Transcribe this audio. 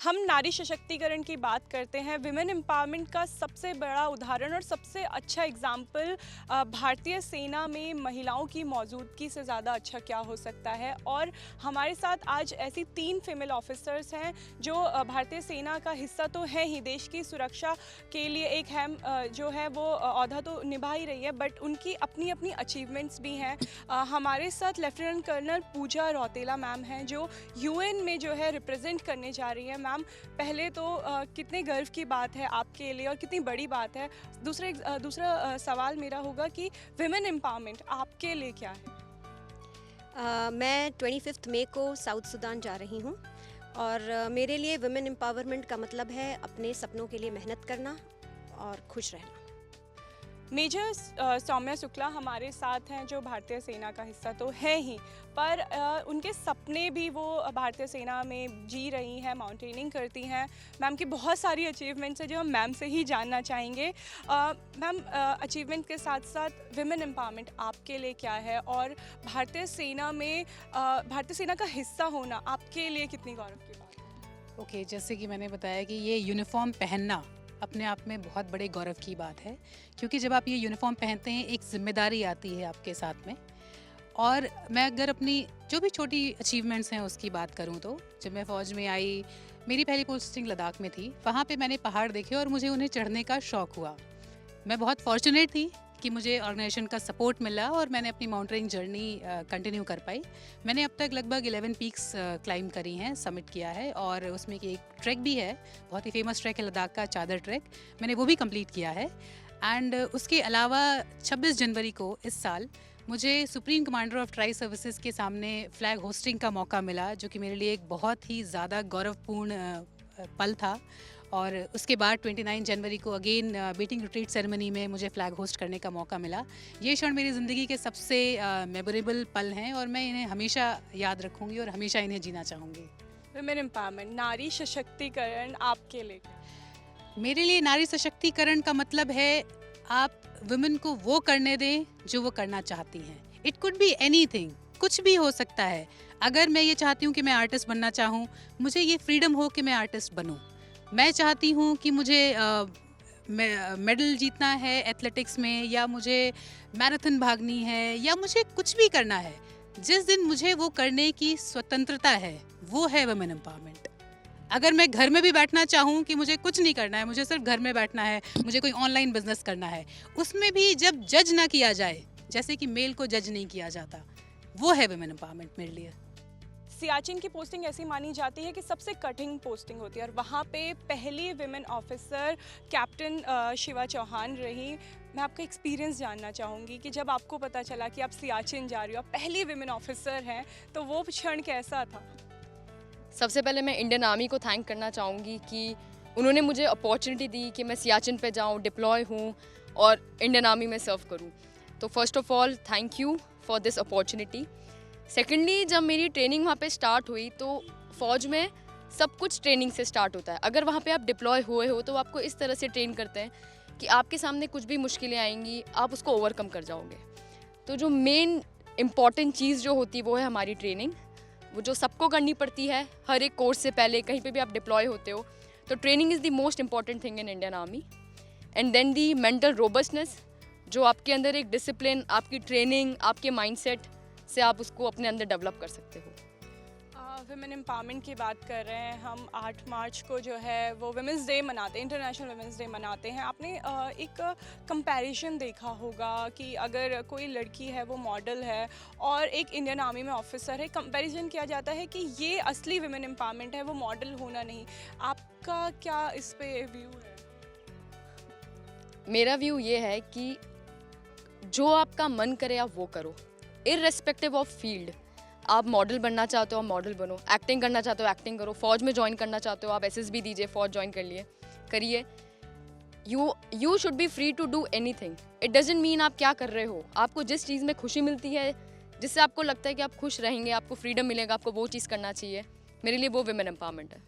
हम नारी सशक्तिकरण की बात करते हैं, विमेन एम्पावरमेंट का सबसे बड़ा उदाहरण और सबसे अच्छा एग्जाम्पल भारतीय सेना में महिलाओं की मौजूदगी से ज़्यादा अच्छा क्या हो सकता है। और हमारे साथ आज ऐसी 3 फीमेल ऑफिसर्स हैं जो भारतीय सेना का हिस्सा तो है ही, देश की सुरक्षा के लिए एक अहम जो है वो ओहदा तो निभा ही रही है, बट उनकी अपनी अपनी अचीवमेंट्स भी हैं। हमारे साथ लेफ्टिनेंट कर्नल पूजा रौतेला मैम हैं जो यूएन में जो है रिप्रेजेंट करने जा रही है। मैम, पहले तो कितने गर्व की बात है आपके लिए और कितनी बड़ी बात है। दूसरा सवाल मेरा होगा कि विमेन एम्पावरमेंट आपके लिए क्या है? मैं 25 मई को साउथ सूडान जा रही हूँ और मेरे लिए वुमेन एम्पावरमेंट का मतलब है अपने सपनों के लिए मेहनत करना और खुश रहना। मेजर सौम्या शुक्ला हमारे साथ हैं जो भारतीय सेना का हिस्सा तो है ही, पर उनके सपने भी वो भारतीय सेना में जी रही हैं, माउंटेनिंग करती हैं। मैम की बहुत सारी अचीवमेंट्स हैं जो हम मैम से ही जानना चाहेंगे। मैम, अचीवमेंट के साथ साथ विमेन एम्पावरमेंट आपके लिए क्या है और भारतीय सेना में भारतीय सेना का हिस्सा होना आपके लिए कितनी गौरव की बात है? ओके, जैसे कि मैंने बताया कि ये यूनिफॉर्म पहनना अपने आप में बहुत बड़े गौरव की बात है, क्योंकि जब आप ये यूनिफॉर्म पहनते हैं एक जिम्मेदारी आती है आपके साथ में। और मैं अगर अपनी जो भी छोटी अचीवमेंट्स हैं उसकी बात करूं तो जब मैं फ़ौज में आई, मेरी पहली पोस्टिंग लद्दाख में थी। वहाँ पे मैंने पहाड़ देखे और मुझे उन्हें चढ़ने का शौक़ हुआ। मैं बहुत फॉर्चुनेट थी कि मुझे ऑर्गेनाइजेशन का सपोर्ट मिला और मैंने अपनी माउंटेनिंग जर्नी कंटिन्यू कर पाई। मैंने अब तक लगभग 11 पीक्स क्लाइंब करी हैं, सबमिट किया है, और उसमें कि एक ट्रैक भी है, बहुत ही फेमस ट्रैक है लद्दाख का चादर ट्रैक, मैंने वो भी कंप्लीट किया है। एंड उसके अलावा 26 जनवरी को इस साल मुझे supreme commander of tri services के सामने फ्लैग होस्टिंग का मौका मिला, जो कि मेरे लिए एक बहुत ही ज़्यादा गौरवपूर्ण पल था। और उसके बाद 29 जनवरी को अगेन बीटिंग रिट्रीट सेरेमनी में मुझे फ्लैग होस्ट करने का मौका मिला। ये क्षण मेरी ज़िंदगी के सबसे मेमोरेबल पल हैं और मैं इन्हें हमेशा याद रखूँगी और हमेशा इन्हें जीना चाहूँगी। विमेन एम्पावरमेंट, नारी सशक्तिकरण आपके लिए? मेरे लिए नारी सशक्तिकरण का मतलब है आप वुमेन को वो करने दें जो वो करना चाहती हैं। इट कुड बी एनीथिंग, कुछ भी हो सकता है। अगर मैं ये चाहती हूँ कि मैं आर्टिस्ट बनना चाहूँ, मुझे ये फ्रीडम हो कि मैं आर्टिस्ट बनूँ। मैं चाहती हूँ कि मुझे मेडल जीतना है एथलेटिक्स में, या मुझे मैराथन भागनी है, या मुझे कुछ भी करना है, जिस दिन मुझे वो करने की स्वतंत्रता है, वो है वुमेन एम्पावरमेंट। अगर मैं घर में भी बैठना चाहूँ कि मुझे कुछ नहीं करना है, मुझे सिर्फ घर में बैठना है, मुझे कोई ऑनलाइन बिजनेस करना है, उसमें भी जब जज ना किया जाए, जैसे कि मेल को जज नहीं किया जाता, वो है वुमेन एम्पावरमेंट मेरे लिए। सियाचिन की पोस्टिंग ऐसी मानी जाती है कि सबसे कठिन पोस्टिंग होती है और वहाँ पे पहली women officer captain Shiva Chauhan रही। मैं आपका एक्सपीरियंस जानना चाहूँगी कि जब आपको पता चला कि आप सियाचिन जा रही हो, आप पहली विमेन ऑफिसर हैं, तो वो क्षण कैसा था? सबसे पहले मैं इंडियन आर्मी को थैंक करना चाहूँगी कि उन्होंने मुझे अपॉर्चुनिटी दी कि मैं सियाचिन पे जाऊँ, डिप्लॉय हूँ और इंडियन आर्मी में सर्व करूँ। तो first of all thank you for this opportunity. Secondly, जब मेरी ट्रेनिंग वहाँ पे स्टार्ट हुई तो फ़ौज में सब कुछ ट्रेनिंग से स्टार्ट होता है। अगर वहाँ पे आप डिप्लॉय हुए हो तो आपको इस तरह से ट्रेन करते हैं कि आपके सामने कुछ भी मुश्किलें आएंगी, आप उसको ओवरकम कर जाओगे। तो जो मेन इम्पॉर्टेंट चीज़ जो होती है वो है हमारी ट्रेनिंग, वो जो सबको करनी पड़ती है हर एक कोर्स से पहले, कहीं पे भी आप डिप्लॉय होते हो। तो training is the most important thing in Indian army. And then the mental robustness, जो आपके अंदर एक डिसिप्लिन, आपकी ट्रेनिंग, आपके माइंडसेट से आप उसको अपने अंदर डेवलप कर सकते हो। विमेन एम्पावरमेंट की बात कर रहे हैं हम, 8 मार्च को जो है वो वुमेंस डे मनाते हैं, इंटरनेशनल वुमेंस डे मनाते हैं। आपने एक कंपैरिजन देखा होगा कि अगर कोई लड़की है वो मॉडल है और एक इंडियन आर्मी में ऑफिसर है, कंपैरिजन किया जाता है कि ये असली विमेन एम्पावरमेंट है, वो मॉडल होना नहीं। आपका क्या इस पे व्यू है? मेरा व्यू ये है कि जो आपका मन करे आप वो करो, इररेस्पेक्टिव ऑफ फील्ड। आप मॉडल बनना चाहते हो आप मॉडल बनो, एक्टिंग करना चाहते हो एक्टिंग करो, फौज में ज्वाइन करना चाहते हो आप एसएसबी दीजिए, फौज ज्वाइन करिए। You should be free to do anything. It doesn't mean आप क्या कर रहे हो, आपको जिस चीज़ में खुशी मिलती है, जिससे आपको लगता है कि आप खुश रहेंगे, आपको फ्रीडम मिलेगा, आपको वो चीज़ करना चाहिए। मेरे लिए वो विमेन एम्पावरमेंट है।